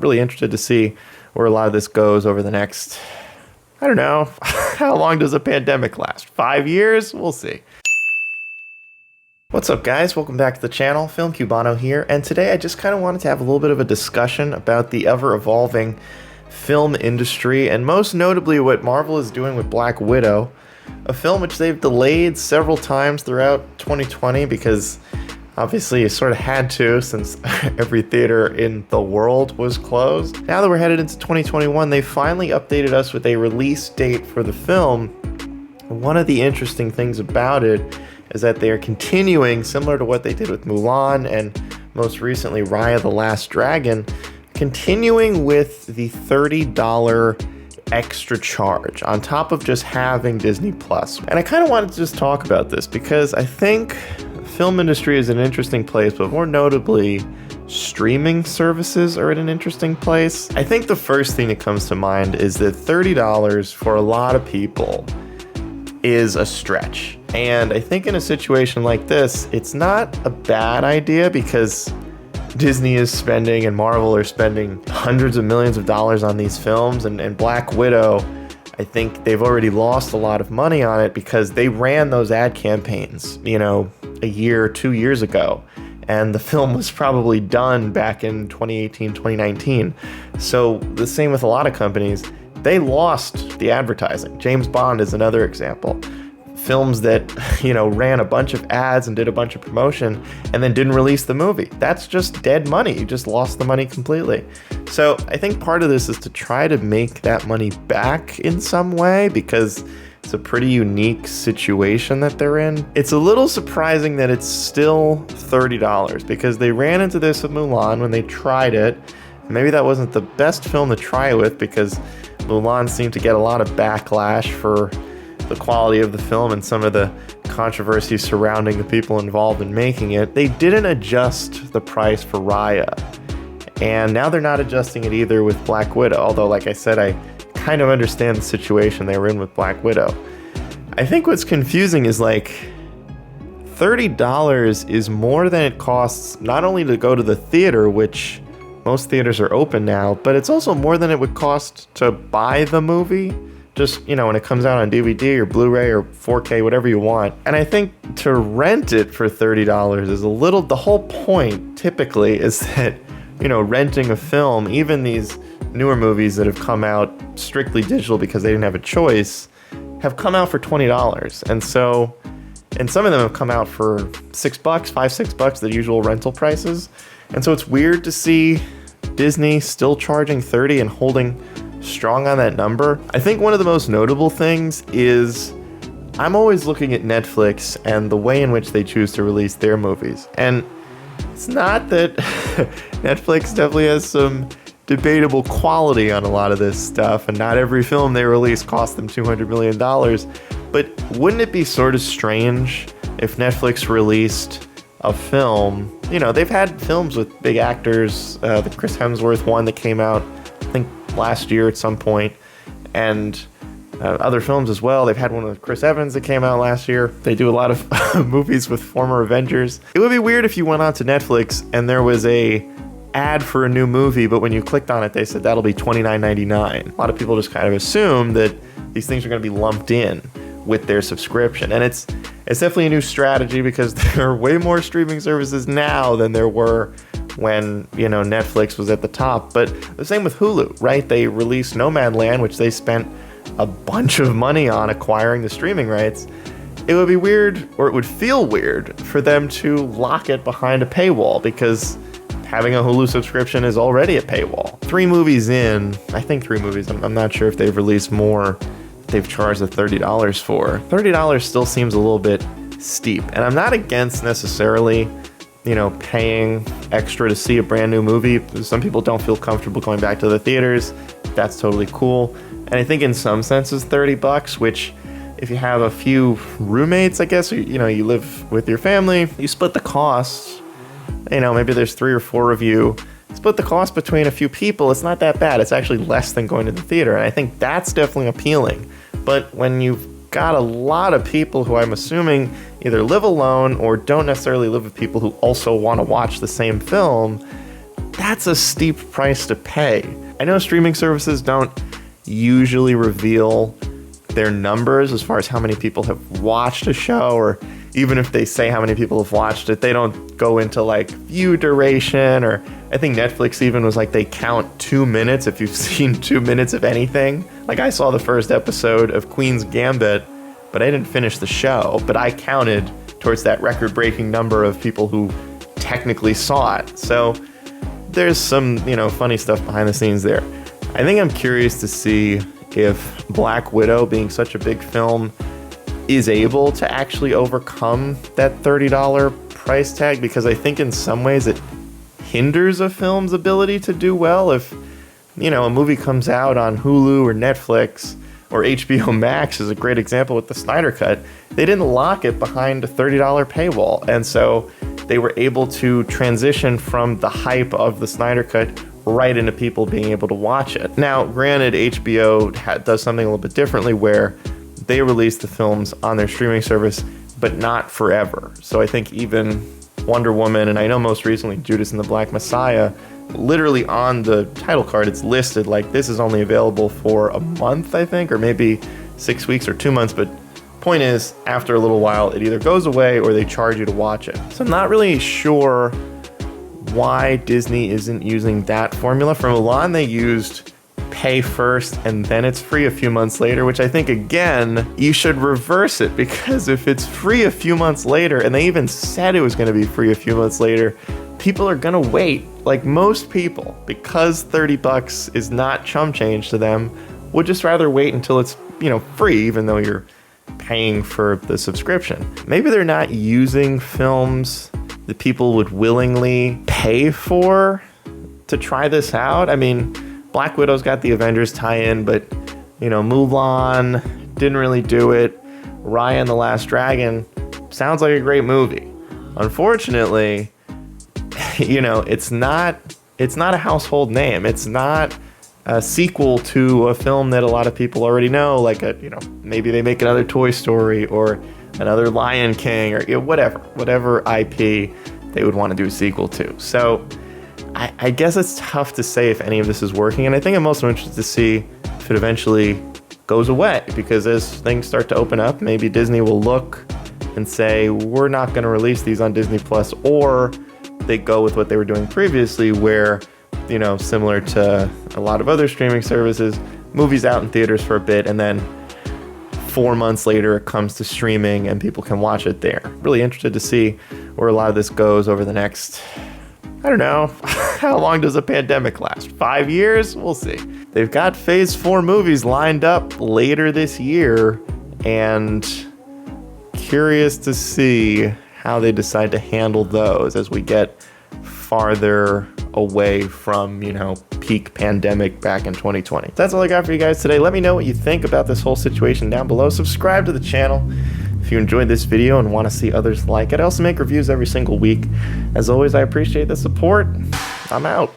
Really interested to see where a lot of this goes over the next, I don't know, how long does a pandemic last? 5 years? We'll see. What's up, guys? Welcome back to the channel. Film Cubano here, and today I just kind of wanted to have a little bit of a discussion about the ever-evolving film industry, and most notably what Marvel is doing with Black Widow, a film which they've delayed several times throughout 2020 because obviously you sort of had to, since every theater in the world was closed. Now that we're headed into 2021, they finally updated us with a release date for the film. One of the interesting things about it is that they are continuing, similar to what they did with Mulan and most recently Raya the Last Dragon, continuing with the $30 extra charge on top of just having Disney Plus. And I kind of wanted to just talk about this because I think the film industry is an interesting place, but more notably, streaming services are in an interesting place. I think the first thing that comes to mind is that $30 for a lot of people is a stretch. And I think in a situation like this, it's not a bad idea because Disney is spending and Marvel are spending hundreds of millions of dollars on these films, and Black Widow, I think they've already lost a lot of money on it because they ran those ad campaigns, a year, 2 years ago. And the film was probably done back in 2018, 2019. So the same with a lot of companies. They lost the advertising. James Bond is another example. Films that, ran a bunch of ads and did a bunch of promotion and then didn't release the movie. That's just dead money. You just lost the money completely. So I think part of this is to try to make that money back in some way because it's a pretty unique situation that they're in. It's a little surprising that it's still $30 because they ran into this with Mulan when they tried it. Maybe that wasn't the best film to try with because Mulan seemed to get a lot of backlash for the quality of the film and some of the controversy surrounding the people involved in making it. They didn't adjust the price for Raya, and now they're not adjusting it either with Black Widow, although like I said, I kind of understand the situation they were in with Black Widow. I think what's confusing is $30 is more than it costs not only to go to the theater, which most theaters are open now, but it's also more than it would cost to buy the movie. Just, when it comes out on DVD or Blu-ray or 4K, whatever you want. And I think to rent it for $30 is the whole point typically is that, renting a film, even these newer movies that have come out strictly digital because they didn't have a choice, have come out for $20. And so, and some of them have come out for $6, $5-6, the usual rental prices. And so it's weird to see Disney still charging $30 and holding strong on that number. I think one of the most notable things is I'm always looking at Netflix and the way in which they choose to release their movies. And it's not that Netflix definitely has some debatable quality on a lot of this stuff, and not every film they release cost them $200 million. But wouldn't it be sort of strange if Netflix released a film? They've had films with big actors, the Chris Hemsworth one that came out, I think, last year at some point, and other films as well. They've had one with Chris Evans that came out last year. They do a lot of movies with former Avengers. It would be weird if you went onto Netflix and there was a ad for a new movie, but when you clicked on it, they said that'll be $29.99. A lot of people just kind of assume that these things are going to be lumped in with their subscription, and it's definitely a new strategy because there are way more streaming services now than there were when Netflix was at the top. But the same with Hulu, right? They released Nomadland, which they spent a bunch of money on acquiring the streaming rights. It would be weird, or it would feel weird, for them to lock it behind a paywall because having a Hulu subscription is already a paywall. 3 movies in, I think 3 movies, I'm not sure if they've released more they've charged the $30 for. $30 still seems a little bit steep, and I'm not against necessarily paying extra to see a brand new movie. Some people don't feel comfortable going back to the theaters. That's totally cool. And I think in some senses $30, which if you have a few roommates, I guess, you live with your family, you split the cost. Maybe there's 3 or 4 of you. Split the cost between a few people. It's not that bad. It's actually less than going to the theater. And I think that's definitely appealing. But when you've got a lot of people who I'm assuming either live alone or don't necessarily live with people who also want to watch the same film, that's a steep price to pay. I know streaming services don't usually reveal their numbers as far as how many people have watched a show, or even if they say how many people have watched it, they don't go into like view duration, or I think Netflix even was like they count 2 minutes if you've seen 2 minutes of anything. Like I saw the first episode of Queen's Gambit, but I didn't finish the show, but I counted towards that record-breaking number of people who technically saw it. So there's some, funny stuff behind the scenes there. I think I'm curious to see if Black Widow, being such a big film, is able to actually overcome that $30 price tag, because I think in some ways it hinders a film's ability to do well. If, a movie comes out on Hulu or Netflix, or HBO Max is a great example with the Snyder Cut, they didn't lock it behind a $30 paywall. And so they were able to transition from the hype of the Snyder Cut right into people being able to watch it. Now, granted, HBO does something a little bit differently where they release the films on their streaming service, but not forever. So I think even Wonder Woman, and I know most recently Judas and the Black Messiah, literally on the title card, it's listed like this is only available for a month, I think, or maybe 6 weeks or 2 months. But point is, after a little while, it either goes away or they charge you to watch it. So I'm not really sure why Disney isn't using that formula. For Mulan, they used pay first and then it's free a few months later, which I think, again, you should reverse it, because if it's free a few months later, and they even said it was going to be free a few months later, people are going to wait. Like most people, because $30 is not chump change to them, would just rather wait until it's, free, even though you're paying for the subscription. Maybe they're not using films that people would willingly pay for to try this out. I mean, Black Widow's got the Avengers tie-in, but, Mulan didn't really do it. Raya and the Last Dragon sounds like a great movie. Unfortunately, it's not a household name. It's not a sequel to a film that a lot of people already know, like maybe they make another Toy Story or another Lion King, or whatever IP they would want to do a sequel to. So I guess it's tough to say if any of this is working, and I think I'm also interested to see if it eventually goes away, because as things start to open up, maybe Disney will look and say, we're not going to release these on Disney Plus, or they go with what they were doing previously, where, similar to a lot of other streaming services, movies out in theaters for a bit, and then 4 months later it comes to streaming and people can watch it there. Really interested to see where a lot of this goes over the next, I don't know, how long does a pandemic last? 5 years? We'll see. They've got Phase 4 movies lined up later this year, and curious to see how they decide to handle those as we get farther away from, peak pandemic back in 2020. That's all I got for you guys today. Let me know what you think about this whole situation down below. Subscribe to the channel if you enjoyed this video and want to see others like it. I also make reviews every single week. As always, I appreciate the support. I'm out.